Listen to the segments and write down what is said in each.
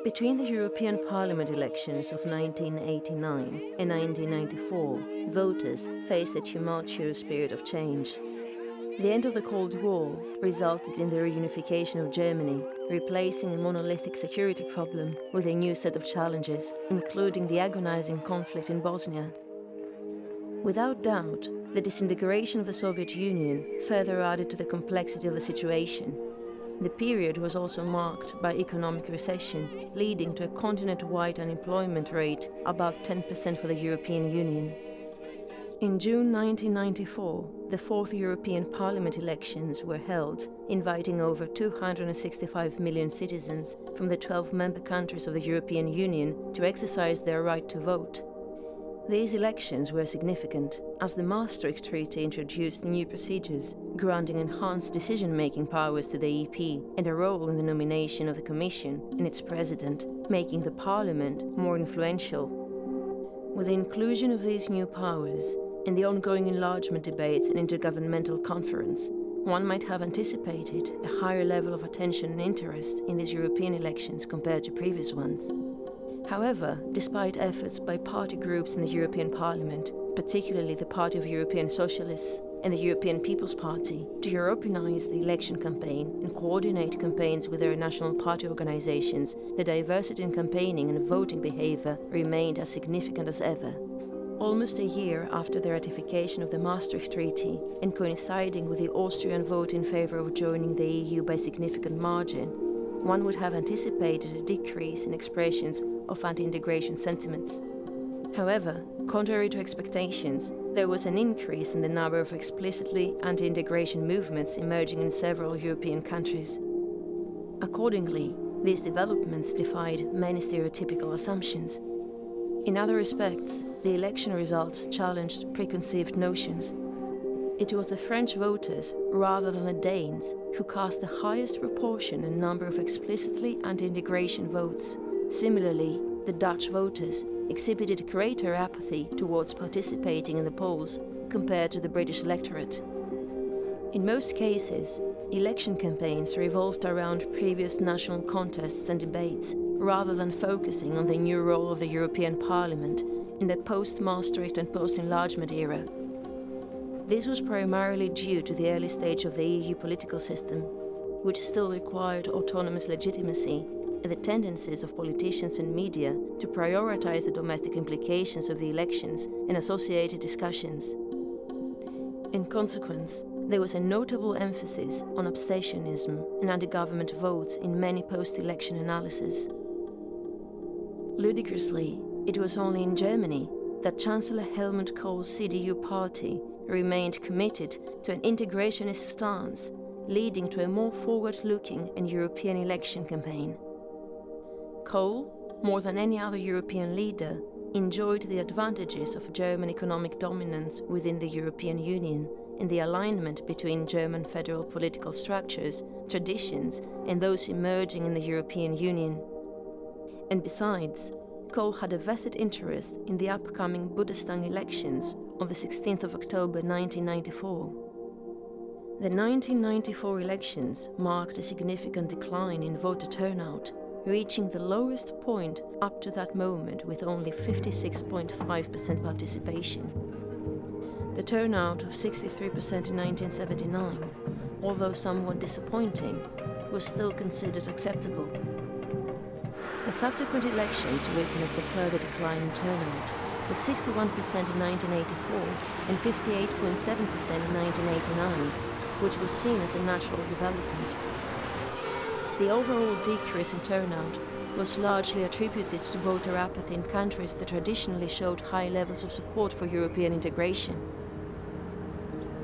Between the European Parliament elections of 1989 and 1994, voters faced a tumultuous period of change. The end of the Cold War resulted in the reunification of Germany, replacing a monolithic security problem with a new set of challenges, including the agonizing conflict in Bosnia. Without doubt, the disintegration of the Soviet Union further added to the complexity of the situation. The period was also marked by economic recession, leading to a continent-wide unemployment rate above 10% for the European Union. In June 1994, the fourth European Parliament elections were held, inviting over 265 million citizens from the 12 member countries of the European Union to exercise their right to vote. These elections were significant, as the Maastricht Treaty introduced new procedures, granting enhanced decision-making powers to the EP and a role in the nomination of the Commission and its President, making the Parliament more influential. With the inclusion of these new powers and the ongoing enlargement debates and intergovernmental conference, one might have anticipated a higher level of attention and interest in these European elections compared to previous ones. However, despite efforts by party groups in the European Parliament, particularly the Party of European Socialists and the European People's Party, to Europeanize the election campaign and coordinate campaigns with their national party organizations, the diversity in campaigning and voting behavior remained as significant as ever. Almost a year after the ratification of the Maastricht Treaty and coinciding with the Austrian vote in favor of joining the EU by significant margin, one would have anticipated a decrease in expressions of anti-integration sentiments. However, contrary to expectations, there was an increase in the number of explicitly anti-integration movements emerging in several European countries. Accordingly, these developments defied many stereotypical assumptions. In other respects, the election results challenged preconceived notions. It was the French voters, rather than the Danes, who cast the highest proportion and number of explicitly anti-integration votes. Similarly, the Dutch voters exhibited greater apathy towards participating in the polls compared to the British electorate. In most cases, election campaigns revolved around previous national contests and debates, rather than focusing on the new role of the European Parliament in the post-Maastricht and post-enlargement era. This was primarily due to the early stage of the EU political system, which still required autonomous legitimacy, and the tendencies of politicians and media to prioritize the domestic implications of the elections and associated discussions. In consequence, there was a notable emphasis on abstentionism and anti-government votes in many post-election analyses. Ludicrously, it was only in Germany that Chancellor Helmut Kohl's CDU party remained committed to an integrationist stance, leading to a more forward-looking and European election campaign. Kohl, more than any other European leader, enjoyed the advantages of German economic dominance within the European Union and the alignment between German federal political structures, traditions, and those emerging in the European Union. And besides, Kohl had a vested interest in the upcoming Bundestag elections on the 16th of October 1994. The 1994 elections marked a significant decline in voter turnout, reaching the lowest point up to that moment with only 56.5% participation. The turnout of 63% in 1979, although somewhat disappointing, was still considered acceptable. The subsequent elections witnessed a further decline in turnout, with 61% in 1984 and 58.7% in 1989, which was seen as a natural development. The overall decrease in turnout was largely attributed to voter apathy in countries that traditionally showed high levels of support for European integration.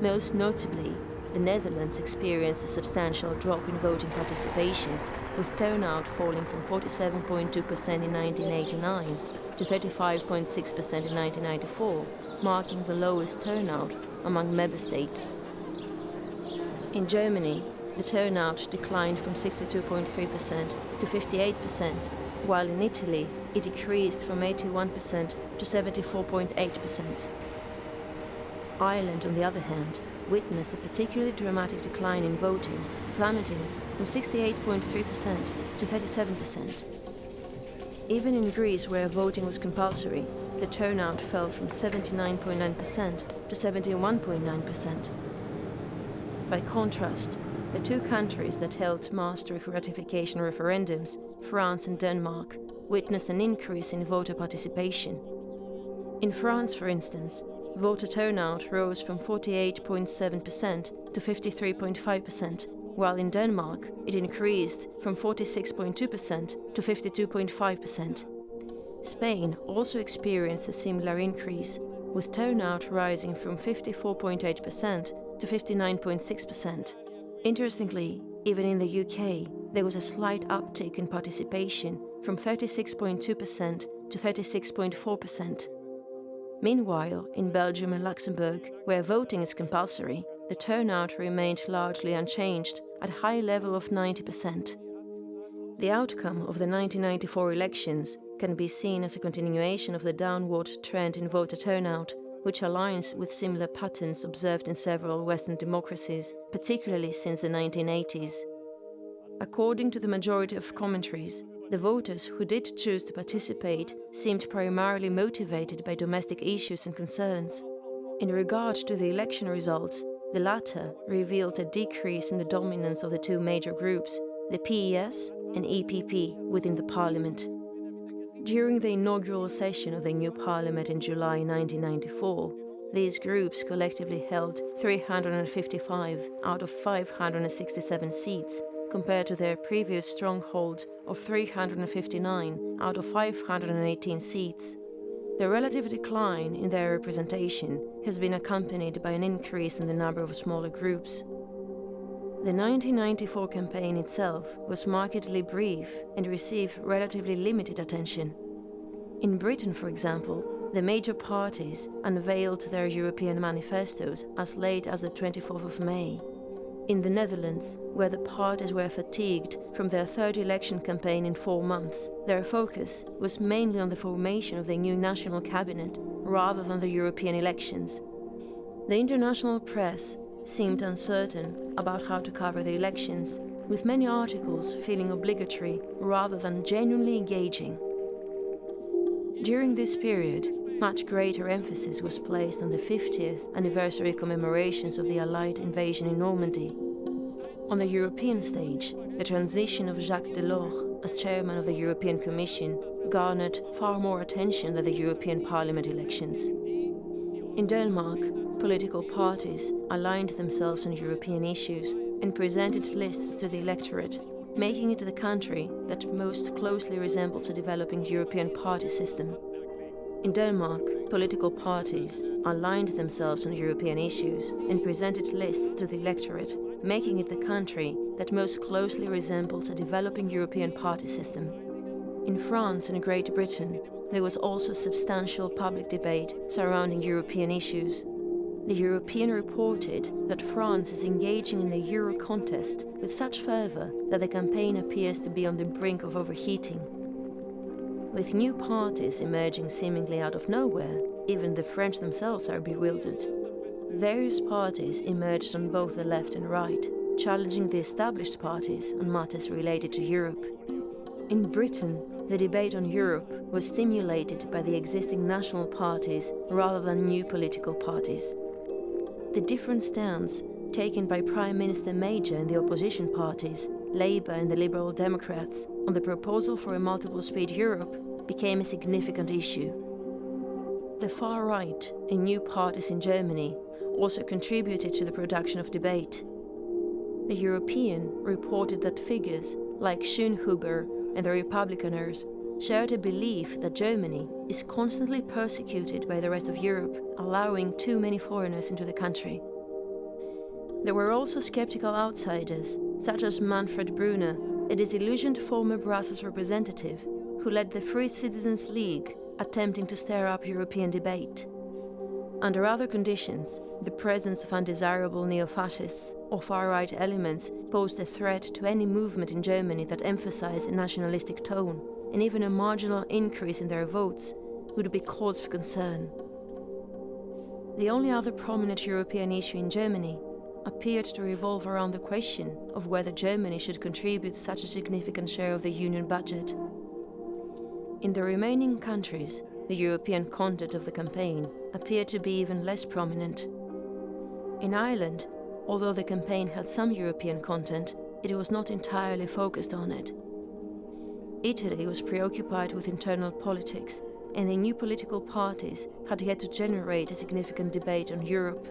Most notably, the Netherlands experienced a substantial drop in voting participation, with turnout falling from 47.2% in 1989 to 35.6% in 1994, marking the lowest turnout among member states. In Germany, the turnout declined from 62.3% to 58%, while in Italy it decreased from 81% to 74.8%. Ireland, on the other hand, witnessed a particularly dramatic decline in voting, plummeting from 68.3% to 37%. Even in Greece, where voting was compulsory, the turnout fell from 79.9% to 71.9%. By contrast, the two countries that held Maastricht ratification referendums, France and Denmark, witnessed an increase in voter participation. In France, for instance, voter turnout rose from 48.7% to 53.5%, while in Denmark it increased from 46.2% to 52.5%. Spain also experienced a similar increase, with turnout rising from 54.8% to 59.6%. Interestingly, even in the UK, there was a slight uptick in participation from 36.2% to 36.4%. Meanwhile, in Belgium and Luxembourg, where voting is compulsory, the turnout remained largely unchanged at a high level of 90%. The outcome of the 1994 elections can be seen as a continuation of the downward trend in voter turnout, which aligns with similar patterns observed in several Western democracies, particularly since the 1980s. According to the majority of commentaries, the voters who did choose to participate seemed primarily motivated by domestic issues and concerns. In regard to the election results, the latter revealed a decrease in the dominance of the two major groups, the PES and EPP, within the parliament. During the inaugural session of the new parliament in July 1994, these groups collectively held 355 out of 567 seats, compared to their previous stronghold of 359 out of 518 seats. The relative decline in their representation has been accompanied by an increase in the number of smaller groups. The 1994 campaign itself was markedly brief and received relatively limited attention. In Britain, for example, the major parties unveiled their European manifestos as late as the 24th of May. In the Netherlands, where the parties were fatigued from their third election campaign in 4 months, their focus was mainly on the formation of the new national cabinet rather than the European elections. The international press seemed uncertain about how to cover the elections, with many articles feeling obligatory rather than genuinely engaging. During this period, much greater emphasis was placed on the 50th anniversary commemorations of the Allied invasion in Normandy. On the European stage, the transition of Jacques Delors as chairman of the European Commission garnered far more attention than the European Parliament elections. In Denmark, political parties aligned themselves on European issues and presented lists to the electorate, making it the country that most closely resembles a developing European party system. In Denmark, political parties aligned themselves on European issues and presented lists to the electorate, making it the country that most closely resembles a developing European party system. In France and Great Britain, there was also substantial public debate surrounding European issues. The European reported that France is engaging in the Euro contest with such fervour that the campaign appears to be on the brink of overheating. With new parties emerging seemingly out of nowhere, even the French themselves are bewildered. Various parties emerged on both the left and right, challenging the established parties on matters related to Europe. In Britain, the debate on Europe was stimulated by the existing national parties rather than new political parties. The different stance taken by Prime Minister Major and the opposition parties, Labour and the Liberal Democrats, on the proposal for a multiple-speed Europe became a significant issue. The far right and new parties in Germany also contributed to the production of debate. The European reported that figures like Schönhuber and the Republikaners shared a belief that Germany is constantly persecuted by the rest of Europe, allowing too many foreigners into the country. There were also skeptical outsiders, such as Manfred Brunner, a disillusioned former Brussels representative who led the Free Citizens League, attempting to stir up European debate. Under other conditions, the presence of undesirable neo-fascists or far-right elements posed a threat to any movement in Germany that emphasized a nationalistic tone, and even a marginal increase in their votes would be cause for concern. The only other prominent European issue in Germany appeared to revolve around the question of whether Germany should contribute such a significant share of the Union budget. In the remaining countries, the European content of the campaign appeared to be even less prominent. In Ireland, although the campaign had some European content, it was not entirely focused on it. Italy was preoccupied with internal politics, and the new political parties had yet to generate a significant debate on Europe.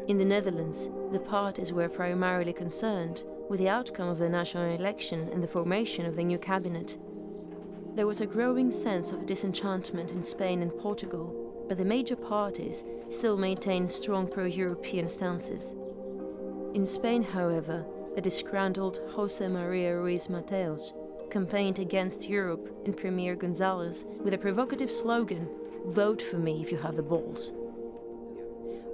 In the Netherlands, the parties were primarily concerned with the outcome of the national election and the formation of the new cabinet. There was a growing sense of disenchantment in Spain and Portugal, but the major parties still maintained strong pro-European stances. In Spain, however, the disgruntled José María Ruiz Mateos campaigned against Europe and Premier González with a provocative slogan, "Vote for me if you have the balls."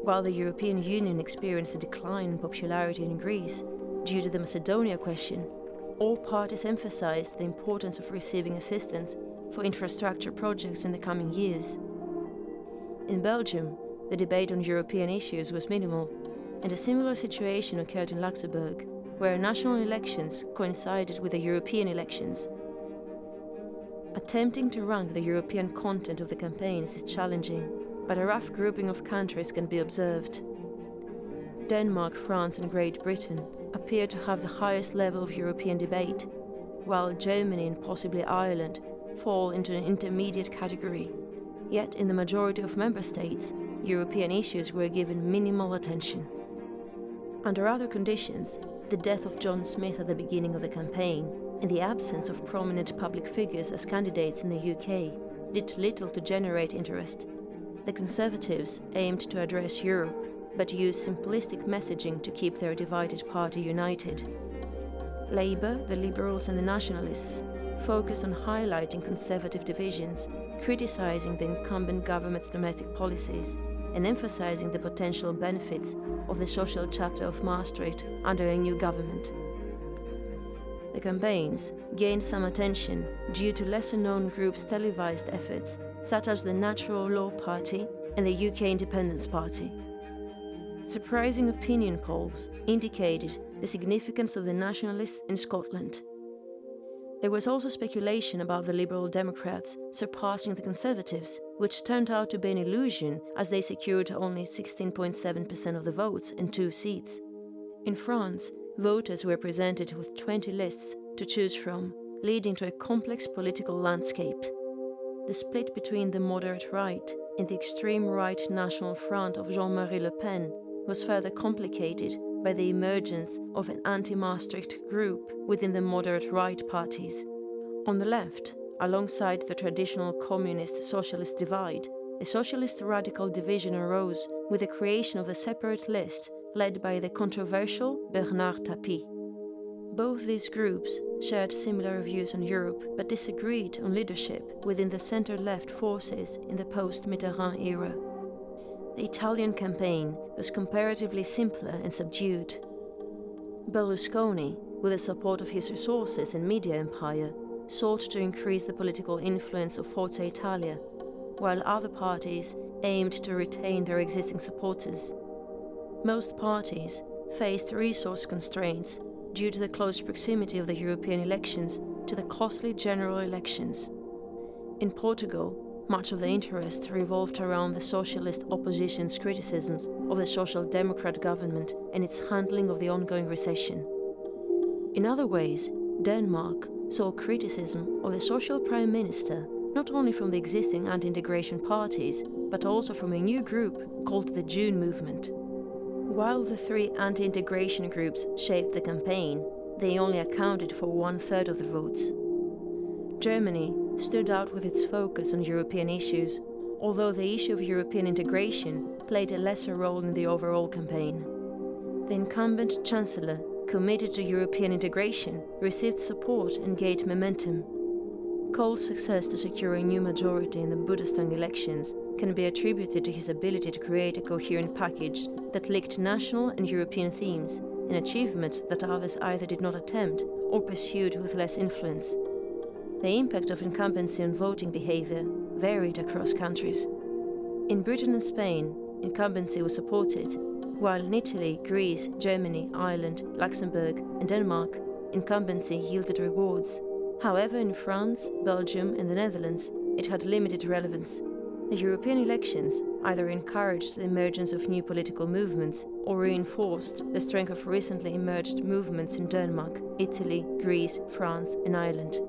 While the European Union experienced a decline in popularity in Greece due to the Macedonia question, all parties emphasized the importance of receiving assistance for infrastructure projects in the coming years. In Belgium, the debate on European issues was minimal, and a similar situation occurred in Luxembourg, where national elections coincided with the European elections. Attempting to rank the European content of the campaigns is challenging, but a rough grouping of countries can be observed. Denmark, France, and Great Britain appear to have the highest level of European debate, while Germany and possibly Ireland fall into an intermediate category. Yet in the majority of member states, European issues were given minimal attention. Under other conditions, the death of John Smith at the beginning of the campaign and the absence of prominent public figures as candidates in the UK did little to generate interest. The Conservatives aimed to address Europe, but used simplistic messaging to keep their divided party united. Labour, the Liberals and the Nationalists focused on highlighting conservative divisions, criticising the incumbent government's domestic policies, and emphasising the potential benefits of the social chapter of Maastricht under a new government. The campaigns gained some attention due to lesser-known groups' televised efforts, such as the Natural Law Party and the UK Independence Party. Surprising opinion polls indicated the significance of the nationalists in Scotland. There was also speculation about the Liberal Democrats surpassing the Conservatives, which turned out to be an illusion as they secured only 16.7% of the votes and 2 seats. In France, voters were presented with 20 lists to choose from, leading to a complex political landscape. The split between the moderate right and the extreme right National Front of Jean-Marie Le Pen was further complicated by the emergence of an anti-Maastricht group within the moderate right parties. On the left, alongside the traditional communist-socialist divide, a socialist radical division arose with the creation of a separate list led by the controversial Bernard Tapie. Both these groups shared similar views on Europe but disagreed on leadership within the centre-left forces in the post-Mitterrand era. The Italian campaign was comparatively simpler and subdued. Berlusconi, with the support of his resources and media empire, sought to increase the political influence of Forza Italia, while other parties aimed to retain their existing supporters. Most parties faced resource constraints due to the close proximity of the European elections to the costly general elections. In Portugal, much of the interest revolved around the socialist opposition's criticisms of the Social Democrat government and its handling of the ongoing recession. In other ways, Denmark saw criticism of the Social Prime Minister not only from the existing anti-integration parties, but also from a new group called the June Movement. While the 3 anti-integration groups shaped the campaign, they only accounted for 1/3 of the votes. Germany stood out with its focus on European issues, although the issue of European integration played a lesser role in the overall campaign. The incumbent Chancellor, committed to European integration, received support and gained momentum. Kohl's success to secure a new majority in the Bundestag elections can be attributed to his ability to create a coherent package that linked national and European themes, an achievement that others either did not attempt or pursued with less influence. The impact of incumbency on voting behaviour varied across countries. In Britain and Spain, incumbency was supported, while in Italy, Greece, Germany, Ireland, Luxembourg and Denmark, incumbency yielded rewards. However, in France, Belgium and the Netherlands, it had limited relevance. The European elections either encouraged the emergence of new political movements or reinforced the strength of recently emerged movements in Denmark, Italy, Greece, France and Ireland.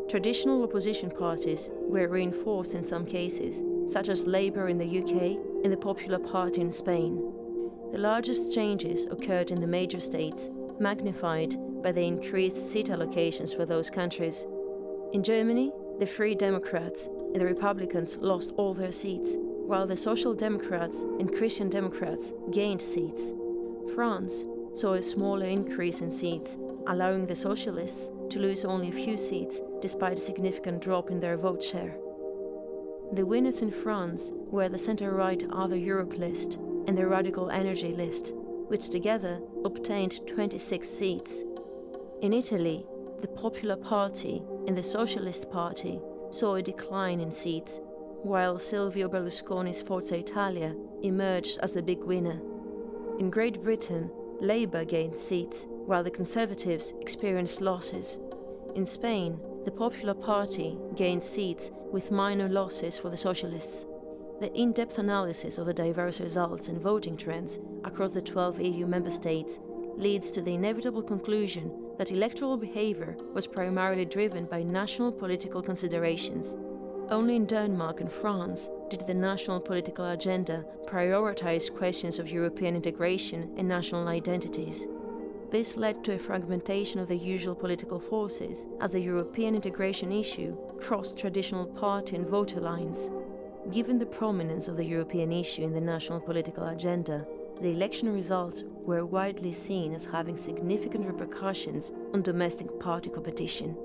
Traditional opposition parties were reinforced in some cases, such as Labour in the UK and the Popular Party in Spain. The largest changes occurred in the major states, magnified by the increased seat allocations for those countries. In Germany, the Free Democrats and the Republicans lost all their seats, while the Social Democrats and Christian Democrats gained seats. France saw a smaller increase in seats, allowing the Socialists to lose only a few seats despite a significant drop in their vote share. The winners in France were the centre-right Other Europe list and the Radical Energy list, which together obtained 26 seats. In Italy, the Popular Party and the Socialist Party saw a decline in seats, while Silvio Berlusconi's Forza Italia emerged as the big winner. In Great Britain, Labour gained seats, while the Conservatives experienced losses. In Spain, the Popular Party gained seats with minor losses for the Socialists. The in-depth analysis of the diverse results and voting trends across the 12 EU member states leads to the inevitable conclusion that electoral behaviour was primarily driven by national political considerations. Only in Denmark and France did the national political agenda prioritise questions of European integration and national identities. This led to a fragmentation of the usual political forces as the European integration issue crossed traditional party and voter lines. Given the prominence of the European issue in the national political agenda, the election results were widely seen as having significant repercussions on domestic party competition.